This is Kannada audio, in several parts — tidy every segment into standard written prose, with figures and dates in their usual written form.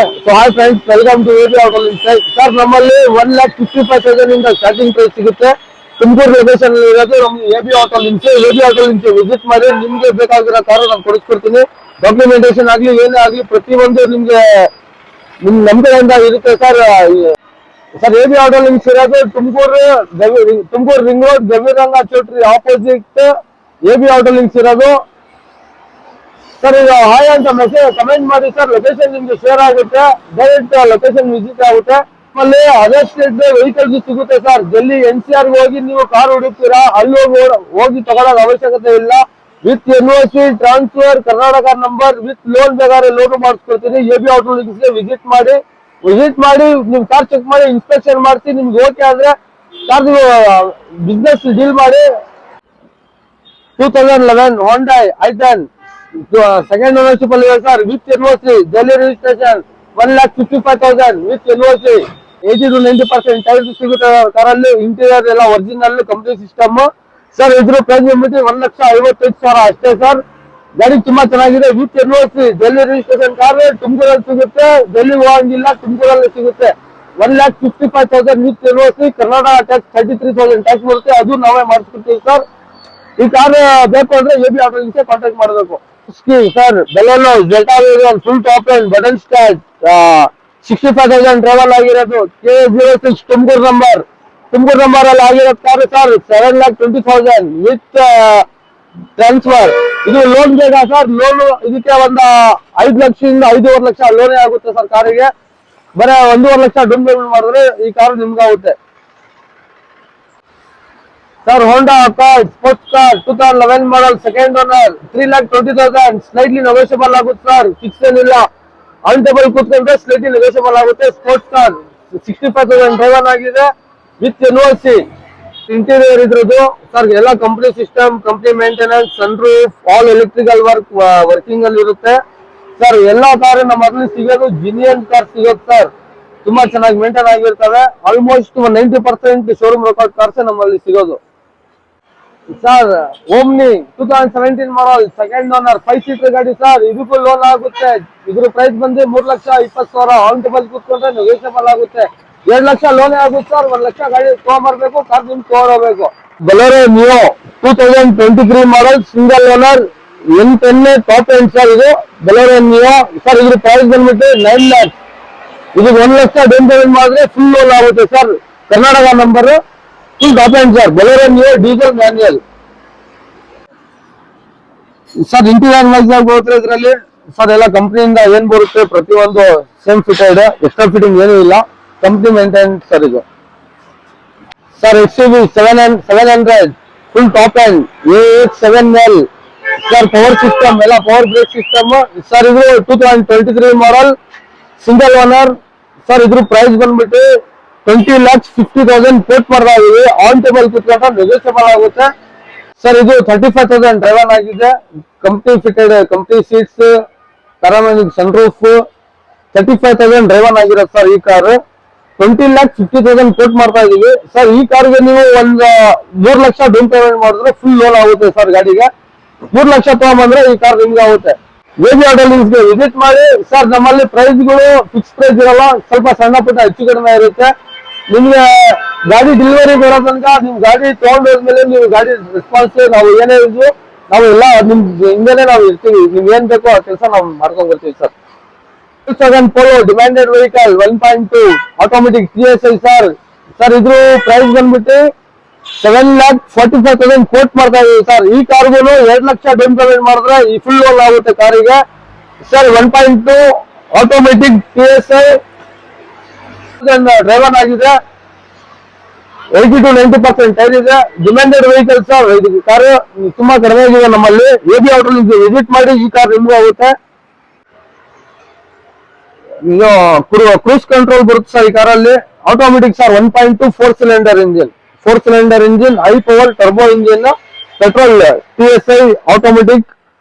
So hi friends, welcome to AB Auto Insight. Sir ನಮ್ಮಲ್ಲಿ 1,55,000 ಇಂದ ಸ್ಟಾರ್ಟಿಂಗ್ ಪ್ರೈಸ್ ಸಿಗುತ್ತೆ. ತುಮಕೂರು ಲೊಕೇಶನ್ ಇರೋದು ನಮ್ಮ AB Auto Insight. AB Auto Insight visit ಮಾಡಿ ನಿಮ್ಗೆ ಬೇಕಾಗಿರೋ ಕಾರು ನಾನು ಕೊಡಿಸ್ಕೊಡ್ತೀನಿ. ಡಾಕ್ಯುಮೆಂಟೇಶನ್ ಆಗ್ಲಿ ಏನೇ ಆಗ್ಲಿ ಪ್ರತಿಯೊಂದು ನಿಮ್ಗೆ ನಮ್ಮ ಕಡೆಯಿಂದ ಇರುತ್ತೆ sir. Sir AB Auto Insight ಇರೋದು ತುಮಕೂರು ರಿಂಗ್ ರೋಡ್ ಗವಿರಂಗ ಚೌಟ್ರಿ ಆಪೋಸಿಟ್ AB Auto Insight ಇರೋದು. ಸರ್ ಈಗ ಹಾಯ್ ಅಂತ ಮೆಸೇಜ್ ಕಮೆಂಟ್ ಮಾಡಿ ಸರ್, ಲೊಕೇಶನ್ ನಿಮ್ಗೆ ಶೇರ್ ಆಗುತ್ತೆ, ಡೈರೆಕ್ಟ್ ಲೊಕೇಶನ್ ವಿಸಿಟ್ ಆಗುತ್ತೆ. ಆಮೇಲೆ ಅದರ್ ಸ್ಟೇಟ್ ವೆಹಿಕಲ್ಸ್ ಸಿಗುತ್ತೆ ಸರ್. ಡೆಲ್ಲಿ NCR ಹೋಗಿ ನೀವು ಕಾರ್ ಹುಡುಕ್ತೀರಾ, ಅಲ್ಲಿ ಹೋಗಿ ತಗೊಳ್ಳೋ ಅವಶ್ಯಕತೆ ಇಲ್ಲ. With NOC transfer Karnataka number with loan ಬೇಕಾದ್ರೆ ಲೋನ್ ಮಾಡಿಸ್ಕೊಡ್ತೀನಿ. AB Auto ಗೆ ವಿಸಿಟ್ ಮಾಡಿ ನಿಮ್ ಕಾರ್ ಚೆಕ್ ಮಾಡಿ ಇನ್ಸ್ಪೆಕ್ಷನ್ ಮಾಡಿಸಿ ನಿಮ್ಗೆ ಓಕೆ ಆದ್ರೆ ಕಾರ್ ನೀವು ಬಿಸ್ನೆಸ್ ಡೀಲ್ ಮಾಡಿ. 2011 Honda i10 ಸೆಕೆಂಡ್ ಓನರ್ಶಿಪ್ ಅಲ್ಲಿ ಇದೆ sir. With NOC Delhi registration 1,55,000 with NOC 80 to 90% tyre ಸಿಗುತ್ತೆ ಕಾರಲ್ಲಿ. ಇಂಟೀರಿಯರ್ ಎಲ್ಲ ಒರಿಜಿನಲ್ ಕಂಪ್ನಿ ಸಿಸ್ಟಮ್ ಸರ್. ಇದ್ರ ಪ್ರೈಸ್ ಬಂದ್ಬಿಟ್ಟು 1,55,000 ಅಷ್ಟೇ ಸರ್. ಗಾಡಿ ತುಂಬಾ ಚೆನ್ನಾಗಿದೆ. With NOC Delhi registration car ತುಮಕೂರಲ್ಲಿ ಸಿಗುತ್ತೆ, ಡೆಲ್ಲಿ ಹೋಗಂಗಿಲ್ಲ, ತುಮಕೂರಲ್ಲಿ ಸಿಗುತ್ತೆ. 1,55,000 with NOC. Karnataka tax 33,000 tax ಬರುತ್ತೆ, ಅದು ನಾವೇ ಮಾಡಿಸ್ಕೊಡ್ತೀವಿ ಸರ್. ಈ ಕಾರ್ ಬೇಕು ಅಂದ್ರೆ AB Auto ಗೆ ಕಾಂಟ್ಯಾಕ್ಟ್ ಮಾಡಬೇಕು. Sir Baleno Zeta full top and button start 65,000 travel ಆಗಿರೋದು. K06 ತುಮಕೂರು ನಂಬರ್ ಅಲ್ಲಿ ಆಗಿರೋ ಕಾರ್ ಸರ್. 7,20,000 with transfer. ಇದು ಲೋನ್ ಬೇಕಾ ಸರ್? ಲೋನ್ ಇದಕ್ಕೆ ಒಂದು 5 ಲಕ್ಷದಿಂದ 5.5 ಲಕ್ಷ ಲೋನೇ ಆಗುತ್ತೆ ಸರ್ ಕಾರಿಗೆ. ಬರೀ 1.5 ಲಕ್ಷ ಡೌನ್ ಪೇಮೆಂಟ್ ಮಾಡಿದ್ರೆ ಈ ಕಾರು ನಿಮ್ಗೆ ಆಗುತ್ತೆ sir. Honda Accord sports car 2011 model second owner 3,20,000 slightly negotiable ಆಗುತ್ತೆ ಸರ್. ಫಿಕ್ಸ್ ಏನಿಲ್ಲ, ಆನ್ ಟೇಬಲ್ ಕೂತ್ಕೊಂಡ್ರೆ ಸ್ಲೈಟ್ಲಿ ನೆಗೋಷಿಯಬಲ್ ಆಗುತ್ತೆ. ಸ್ಪೋರ್ಟ್ಸ್ ಕಾರ್ 65,000 ಡ್ರೈವನ್ ಆಗಿದೆ ವಿತ್ NOC. ಇಂಟೀರಿಯರ್ ಇದ್ರದ್ದು ಸರ್ ಎಲ್ಲ company system, company maintenance, sunroof, all electrical working ಅಲ್ಲಿ ಇರುತ್ತೆ ಸರ್. ಎಲ್ಲಾ ಕಾರ್ ನಮ್ಮ ಮೊದಲು ಸಿಗೋದು ಜಿನಿಯನ್ ಕಾರ್ ಸಿಗುತ್ತೆ ಸರ್. ತುಂಬಾ ಚೆನ್ನಾಗಿ ಮೇಂಟೈನ್ ಆಗಿರ್ತವೆ. ಆಲ್ಮೋಸ್ಟ್ 90% ಶೋರೂಮ್ ರೆಕಾರ್ಡ್ ಕಾರ್ಸ್ ನಮ್ಮಲ್ಲಿ ಸಿಗೋದು ಸರ್. ಓಮ್ನಿ 2017 ಮಾಡಲ್ ಸೆಕೆಂಡ್ ಓನರ್ 5 ಸೀಟರ್ ಗಾಡಿ ಸರ್. ಇದಕ್ಕೂ ಲೋನ್ ಆಗುತ್ತೆ. ಇದ್ರ ಪ್ರೈಸ್ ಬಂದು 3,20,000 ಆನ್ ಟೇಬಲ್ ಕೂತ್ಕೊಂಡ್ರೆ ನೆಗೋಷಿಯಬಲ್ ಆಗುತ್ತೆ. 2 ಲಕ್ಷ ಲೋನೇ ಆಗುತ್ತೆ ಸರ್. 1 ಲಕ್ಷ ಗಾಡಿ ತಗೊಂಡ್ಬರ್ಬೇಕು, ಕಾರ್ ನಿಮ್ಗೆ ತಗೊಂಡ್ಬರ್ಬೇಕು. Bolero Neo 2023 model single owner N10 top end sir. ಇದು ಬೊಲೆರೋ ನಿಯೋ ಸರ್. ಇದ್ರ ಪ್ರೈಸ್ ಬಂದ್ಬಿಟ್ಟು 9 lakhs. ಇದಕ್ಕೆ 1 ಲಕ್ಷ ಡೌನ್ ಪೇಮೆಂಟ್ ಮಾಡಿದ್ರೆ ಫುಲ್ ಲೋನ್ ಆಗುತ್ತೆ sir. Karnataka number full top end sir. Bolero Neo diesel manual sir. Interior wise ಹೋದ್ರೆ ಇದರಲ್ಲಿ ಸರ್ ಎಲ್ಲ ಕಂಪ್ನಿಯಿಂದ ಏನ್ ಬರುತ್ತೆ ಪ್ರತಿಯೊಂದು ಸೇಮ್ ಫಿಟೆಡ್, ಎಕ್ಸ್ಟ್ರಾ ಫಿಟ್ಟಿಂಗ್ ಏನೂ ಇಲ್ಲ, ಕಂಪ್ನಿ ಮೇಂಟೈನ್ ಸರ್. ಇದು sir XUV 700 full top end A7L sir. Power system ಎಲ್ಲ ಪವರ್ ಬ್ರೇಕ್ ಸಿಸ್ಟಮ್ ಸರ್. ಇದು 2023 ಮಾಡಲ್ ಸಿಂಗಲ್ ಓನರ್ ಸರ್. ಇದ್ರ ಪ್ರೈಸ್ ಬಂದ್ಬಿಟ್ಟು 20,50,000 ಕೋಟ್ ಮಾಡ್ತಾ ಇದೀವಿ. ಆನ್ ಟೇಬಲ್ ಕೂತ್ಕೊಂಡ್ರೆ ನೆಗೋಷಿಯಬಲ್ ಆಗುತ್ತೆ ಸರ್. ಇದು 35,000 ಡ್ರೈವನ್ ಆಗಿದೆ. Company fitted, company seats, panoramic, sunroof, 35,000 driven ಆಗಿರೋದು ಸರ್. ಈ ಕಾರ್ 20,50,000 ಕೋಟ್ ಮಾಡ್ತಾ ಇದೀವಿ ಸರ್. ಈ ಕಾರ್ಗೆ ನೀವು ಒಂದು 3 ಲಕ್ಷ ಡೌನ್ ಪೇಮೆಂಟ್ ಮಾಡಿದ್ರೆ ಫುಲ್ ಲೋನ್ ಆಗುತ್ತೆ ಸರ್. ಗಾಡಿಗೆ 3 ಲಕ್ಷ ತಗೊಂಡ್ಬಂದ್ರೆ ಈ ಕಾರ್ ನಿಮ್ಗೆ ಆಗುತ್ತೆ. AB Auto ಗೆ ವಿಸಿಟ್ ಮಾಡಿ ಸರ್. ನಮ್ಮಲ್ಲಿ ಪ್ರೈಸ್ಗಳು ಫಿಕ್ಸ್ ಪ್ರೈಸ್ ಇರಲ್ಲ, ಸ್ವಲ್ಪ ಸಣ್ಣ ಪುಟ್ಟ ಹೆಚ್ಚು ಕಡಿಮೆ ಇರುತ್ತೆ. ನಿಮ್ಗೆ ಗಾಡಿ ಡೆಲಿವರಿ ಬರೋ ತನಕ ನಿಮ್ ಗಾಡಿ ತಗೊಂಡೋದ್ಮೇಲೆ ನೀವು ಗಾಡಿ ರೆಸ್ಪಾನ್ಸ್ ನಾವು ಏನೇ ಇದ್ವು ನಾವು ಎಲ್ಲ ನಿಮ್ ಹಿಂದೆನೆ ನಾವು ಇರ್ತೀವಿ. ನಿಮ್ಗೆ ಏನ್ ಬೇಕೋ ಆ ಕೆಲಸ ನಾವು ಮಾಡ್ಕೊಂಡ್ ಬರ್ತೀವಿ sir. 2000 polo demanded vehicle 1.2 automatic TSI sir. Sir ಇದ್ರ ಪ್ರೈಸ್ ಬಂದ್ಬಿಟ್ಟು 7,45,000 ಕೋಟ್ ಮಾಡ್ತಾ ಇದೀವಿ ಸರ್. ಈ ಕಾರ್ಗೂ 2 ಲಕ್ಷ ಡೌನ್ ಪೇಮೆಂಟ್ ಮಾಡಿದ್ರೆ ಈ ಫುಲ್ ಲೋನ್ ಆಗುತ್ತೆ ಕಾರಿಗೆ ಸರ್. 1.2 ಆಟೋಮೆಟಿಕ್ TSI ಡ್ರೈವನ್ ಆಗಿದೆ. 80 to 90% ಟೈರ್ ಇದೆ. Demanded vehicle sir. ಇದು ಕಾರ್ ತುಂಬಾ ಕಡಿಮೆ ಆಗಿದೆ ನಮ್ಮಲ್ಲಿ. AB Auto ಗೆ ವಿಸಿಟ್ ಮಾಡಿ ಈ ಕಾರ್ ನಿಮ್ಗೂ ಆಗುತ್ತೆ. ಕ್ರೂಸ್ ಕಂಟ್ರೋಲ್ ಬರುತ್ತೆ ಸರ್ ಈ ಕಾರಲ್ಲಿ. Automatic sir. 1.2 4 cylinder engine high power turbo engine petrol TSI automatic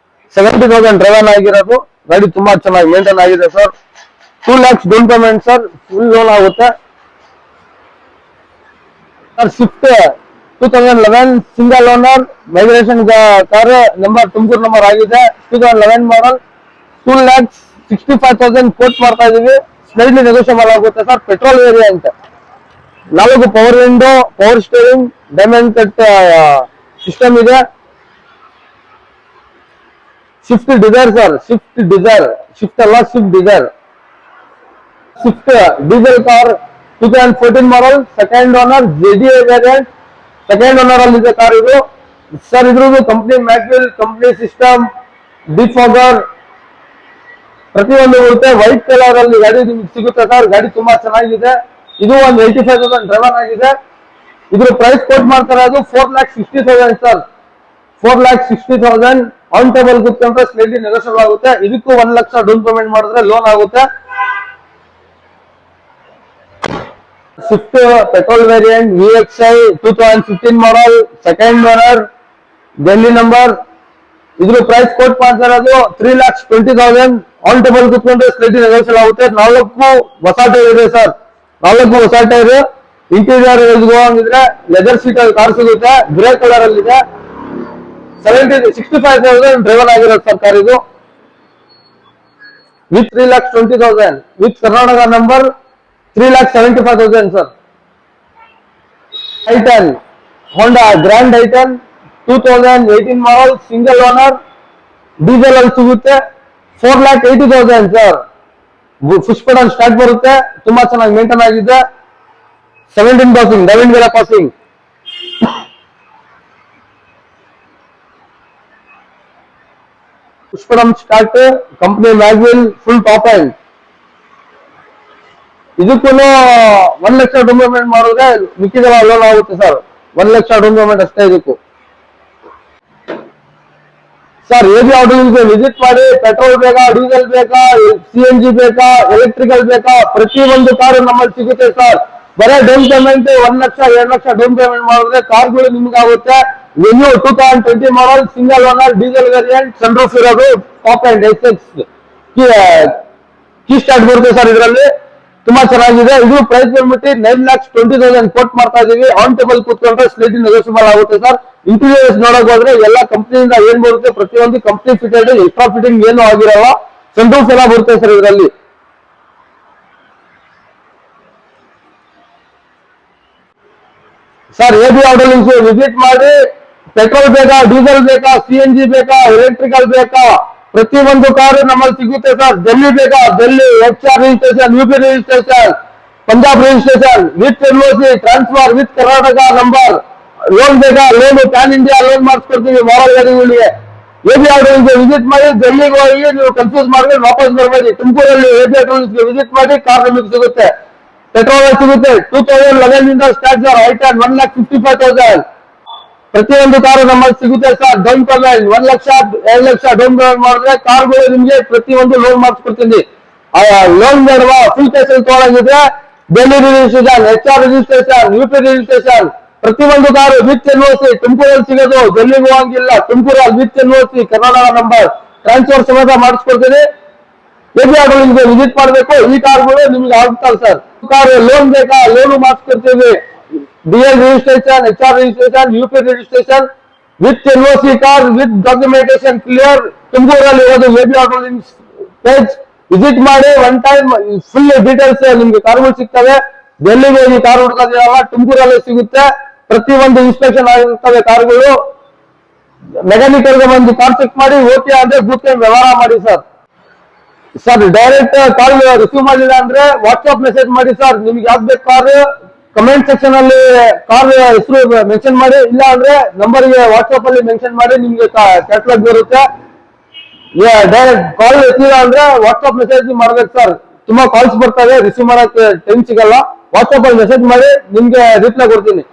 70,000 driven ಆಗಿರೋದು. ಗಾಡಿ ತುಂಬಾ ಚೆನ್ನಾಗಿ ಮೇಂಟೈನ್ ಆಗಿದೆ sir. 2 lakhs down payment sir. Full loan ಆಗುತ್ತೆ sir. Swift 2011 single owner migration car number Tumakuru number ಆಗಿದೆ. 2011 ಮಾಡಲ್ 2 lakhs 65,000 ಕೋಟ್ ಮಾಡ್ತಾ ಇದೀವಿ. ಸ್ಲೈಡ್ಲಿ ನೆಗೋಷಿಯಬಲ್ ಆಗುತ್ತೆ sir. Petrol variant, 4 power window, power steering, diamond cut system ಇದೆ. Swift Dzire sir, Swift Dzire, Swift ಅಲ್ಲ Swift Dzire. Swift diesel car 2014 model, second owner, JDA variant, second owner ಅಲ್ಲಿ ಇದೆ ಕಾರ್ ಇದು ಸರ್. ಇದ್ರದ್ದು company mag wheel, company system, defogger ಪ್ರತಿಯೊಂದು ಬರುತ್ತೆ. ವೈಟ್ ಕಲರ್ ಅಲ್ಲಿ ಗಾಡಿ ನಿಮ್ಗೆ ಸಿಗುತ್ತೆ ಸರ್. ಗಾಡಿ ತುಂಬಾ ಚೆನ್ನಾಗಿದೆ. ಇದು ಒಂದು 85,000 ಡ್ರೈವನ್ ಆಗಿದೆ. ಇದ್ರ ಪ್ರೈಸ್ ಕೋಟ್ ಮಾಡ್ತಾರೆ ಅದು 4,60,000 ಸರ್. 4,60,000 ಆನ್ ಟೇಬಲ್ ಕೂತ್ಕೊಂಡ್ರೆ ಸ್ಲೈಡ್ಲಿ ನೆಗೋಷಿಯಬಲ್ ಆಗುತ್ತೆ. ಇದಕ್ಕೂ 1 ಲಕ್ಷ ಡೌನ್ ಪೇಮೆಂಟ್ ಮಾಡಿದ್ರೆ ಲೋನ್ ಆಗುತ್ತೆ. ಸ್ವಿಫ್ಟ್ ಪೆಟ್ರೋಲ್ ವೇರಿಯಂಟ್ VXI 2015 ಮಾಡಲ್, ಸೆಕೆಂಡ್ ಓನರ್, ಡೆಲ್ಲಿ ನಂಬರ್. ಇದ್ರ ಪ್ರೈಸ್ ಕೋಟ್ ಮಾಡ್ತಾರೆ ಅದು 3,20,000 ಆನ್ ಟೇಬಲ್ ಕೂತ್ಕೊಂಡ್ರೆ ಸ್ಲೈಡ್ಲಿ ನೆಗೋಷಿಯಬಲ್ ಆಗುತ್ತೆ. 4 ಹೊಸ ಟೈರ್ ಇದೆ ಸರ್. 4 ಹೊಸ ಟೈರ್. ಇಂಟೀರಿಯರ್ ಹೋಗಿದ್ರೆ ಲೆದರ್ ಸೀಟ್ ಅಲ್ಲಿ ಕಾರ್ ಸಿಗುತ್ತೆ. ಗ್ರೇ ಕಲರ್ ಅಲ್ಲಿ ಇದೆ. 65,000 ಡ್ರೈವರ್ ಆಗಿರೋದು ಸರ್ ಕಾರ್ ಇದು. With 3,20,000 with Karnataka number 3,75,000 sir. I ten, Honda grand i ten 2018 model, single owner, diesel ಅಲ್ಲಿ ಸಿಗುತ್ತೆ. 4,80,000 ಸರ್. ಪುಷ್ ಬಟನ್ ಸ್ಟಾರ್ಟ್ ಬರುತ್ತೆ. ತುಂಬಾ ಚೆನ್ನಾಗಿ ಮೇಂಟೈನ್ ಆಗಿದೆ. 17 ಪಾಸಿಂಗ್, 11 ವೇರ passing. Push button start, company mag wheel, full top end. ಇದಕ್ಕೂ 1 ಲಕ್ಷ ಡೌನ್ ಪೇಮೆಂಟ್ ಮಾಡಿದ್ರೆ ಮಿಕ್ಕಿದೆಲ್ಲ ಲೋನ್ ಆಗುತ್ತೆ ಸರ್. 1 ಲಕ್ಷ ಡೌನ್ ಪೇಮೆಂಟ್ ಅಷ್ಟೇ ಇದಕ್ಕೂ ಸರ್. AB ಆಟೋಗೆ ವಿಸಿಟ್ ಮಾಡಿ. ಪೆಟ್ರೋಲ್ ಬೇಕಾ, ಡೀಸೆಲ್ ಬೇಕಾ, CNG ಬೇಕಾ, ಎಲೆಕ್ಟ್ರಿಕಲ್ ಬೇಕಾ, ಪ್ರತಿಯೊಂದು ಕಾರು ನಮ್ಮಲ್ಲಿ ಸಿಗುತ್ತೆ ಸರ್. ಬರೇ down payment 1 lakh 2 lakh down payment ಮಾಡಿದ್ರೆ ಕಾರ್ಗಳು ನಿಮ್ಗೆ ಆಗುತ್ತೆ. Venue 2020 model, single owner, diesel variant, sunroof ಇರೋದು, top and SX key start ಬರುತ್ತೆ ಸರ್. ಇದರಲ್ಲಿ ತುಂಬಾ ಚೆನ್ನಾಗಿದೆ. ಇದು ಪ್ರೈಸ್ ಬಂದ್ಬಿಟ್ಟು 9,20,000 ಕೋಟ್ ಮಾಡ್ತಾ ಇದೀವಿ. ಆನ್ ಟೇಬಲ್ ಕೂತ್ಕೊಂಡ್ರೆ ಸ್ಲೈಡ್ಲಿ ನೆಗೋಷಿಯಬಲ್ ಆಗುತ್ತೆ ಸರ್. ಇಂಟೀರಿಯರ್ಸ್ ನೋಡಕ್ ಹೋದ್ರೆ ಎಲ್ಲ ಕಂಪ್ನಿಯಿಂದ ಏನ್ ಬರುತ್ತೆ ಪ್ರತಿಯೊಂದು ಕಂಪ್ನಿ ಫಿಟೆಡ್, ಎಕ್ಸ್ಟ್ರಾ ಫಿಟ್ಟಿಂಗ್ ಏನು ಆಗಿರಲ್ಲ. ಸನ್ರೂಫ್ ಎಲ್ಲ ಬರುತ್ತೆ ಸರ್ ಇದರಲ್ಲಿ. ಸರ್ AB ಆಟೋಲಿಂಕ್ಸ್ ವಿಸಿಟ್ ಮಾಡಿ. ಪೆಟ್ರೋಲ್ ಬೇಕಾ, ಡೀಸೆಲ್ ಬೇಕಾ, CNG ಬೇಕಾ, ಎಲೆಕ್ಟ್ರಿಕಲ್ ಬೇಕಾ, ಪ್ರತಿಯೊಂದು ಕಾರು ನಮ್ಮಲ್ಲಿ ಸಿಗುತ್ತೆ ಸರ್. ಡೆಲ್ಲಿ ಬೇಕಾ, Delhi HR registration, UP registration, Punjab registration, with NOC transfer, with Karnataka number. Loan ಬೇಕಾ, ಲೋನ್ ಪ್ಯಾನ್ ಇಂಡಿಯಾ ಲೋನ್ ಮಾಡಿಸ್ಕೊಡ್ತೀವಿ ಮಾರಲ್ ಗಾಡಿಗಳಿಗೆ. AB ಆಟೋಲಿಂಕ್ಸ್ ವಿಸಿಟ್ ಮಾಡಿ. ಡೆಲ್ಲಿಗೆ ಹೋಗಿ ನೀವು ಕನ್ಫ್ಯೂಸ್ ಮಾಡಿದ್ರೆ ವಾಪಸ್ ಬರ್ಬೇಡಿ. ತುಮಕೂರಲ್ಲಿ AB ಆಟೋಲಿಂಕ್ಸ್ ವಿಸಿಟ್ ಮಾಡಿ. ಕಾರ್ ನಿಮಗೆ ಸಿಗುತ್ತೆ. ಪೆಟ್ರೋಲ್ ಸಿಗುತ್ತೆ. 2011 ಇಂದ ಸ್ಟಾರ್ಟ್ ಸರ್. ಐಟನ್ 1,55,000 ಪ್ರತಿಯೊಂದು ಕಾರು ನಮ್ಮಲ್ಲಿ ಸಿಗುತ್ತೆ sir. Down payment 1 lakh 2 lakh down payment ಮಾಡಿದ್ರೆ ಕಾರ್ಗಳು ನಿಮ್ಗೆ ಪ್ರತಿಯೊಂದು ಲೋನ್ ಮಾಡಿಸ್ಕೊಡ್ತೀನಿ. ಲೋನ್ ಬೇಡವಾ, ಫುಲ್ ಕೇಸ್ ತಗೊಳಂಗಿದ್ರೆ Delhi registration, HR registration, UP registration, ಪ್ರತಿಯೊಂದು ಕಾರು ವಿತ್ NOC. ತುಮಕೂರಲ್ಲಿ ಸಿಗೋದು, ಡೆಲ್ಲಿಗೆ ಹೋಗಂಗಿಲ್ಲ. ತುಮಕೂರಲ್ಲಿ with NOC Karnataka number transfer ಸಮೇತ ಮಾಡಿಸ್ಕೊಡ್ತೀನಿ. AB ಆಟೋಲಿಂಕ್ಸ್ ವಿಸಿಟ್ ಮಾಡಬೇಕು. ಈ ಕಾರ್ಗಳು ನಿಮ್ಗೆ ಆಗ್ತಾವೆ ಸರ್. ಕಾರು ಲೋನ್ ಬೇಕಾ, ಲೋನು ಮಾಡಿಸ್ಕೊಡ್ತೀವಿ. DL registration, HR registration, UP registration, with NOC car, with documentation clear. ತುಮಕೂರಲ್ಲಿ ಇರೋದು AB ಆಟೋಲಿಂಕ್ಸ್ ಪೇಜ್ ವಿಸಿಟ್ ಮಾಡಿ. ಒನ್ ಟೈಮ್ ಫುಲ್ ಡೀಟೇಲ್ಸ್ ನಿಮ್ಗೆ ಕಾರ್ಗಳು ಸಿಗ್ತವೆ. ಡೆಲ್ಲಿಗೆ ಹೋಗಿ ಕಾರ್ ಹುಡ್ಕೋದಿರಲ್ಲ, ತುಮಕೂರಲ್ಲಿ ಸಿಗುತ್ತೆ. ಪ್ರತಿಯೊಂದು ಇನ್ಸ್ಪೆಕ್ಷನ್ ಆಗಿರ್ತವೆ ಕಾರ್ಗಳು. ಮೆಕ್ಯಾನಿಕಲ್ ಬಂದು ಕಾರ್ ಚೆಕ್ ಮಾಡಿ. ಓಕೆ ಅಂದ್ರೆ ಬೂತ್ ವ್ಯವಹಾರ ಮಾಡಿ sir. Sir direct call receive ಮಾಡಿಲ್ಲ ಅಂದ್ರೆ ವಾಟ್ಸ್ಆಪ್ ಮೆಸೇಜ್ ಮಾಡಿ ಸರ್. ನಿಮ್ಗೆ ಯಾವ್ದು ಬೇಕು ಕಾರ್ ಕಮೆಂಟ್ ಸೆಕ್ಷನ್ ಅಲ್ಲಿ ಕಾರ್ ಹೆಸರು ಮೆನ್ಷನ್ ಮಾಡಿ. ಇಲ್ಲ ಅಂದ್ರೆ ನಂಬರ್ಗೆ ವಾಟ್ಸ್ಆಪ್ ಅಲ್ಲಿ ಮೆನ್ಷನ್ ಮಾಡಿ. ನಿಮ್ಗೆ ಕ್ಯಾಟ್ಲಾಗ್ ಬರುತ್ತೆ. ಡೈರೆಕ್ಟ್ ಕಾಲ್ ಎತ್ತಿಲ್ಲ ಅಂದ್ರೆ ವಾಟ್ಸ್ಆಪ್ ಮೆಸೇಜ್ ಮಾಡ್ಬೇಕು ಸರ್. ತುಂಬಾ ಕಾಲ್ಸ್ ಬರ್ತವೆ, ರಿಸೀವ್ ಮಾಡಕ್ಕೆ ಟೈಮ್ ಸಿಗಲ್ಲ. ವಾಟ್ಸ್ಆಪ್ ಅಲ್ಲಿ ಮೆಸೇಜ್ ಮಾಡಿ, ನಿಮ್ಗೆ ರಿಪ್ಲೈ ಕೊಡ್ತೀನಿ.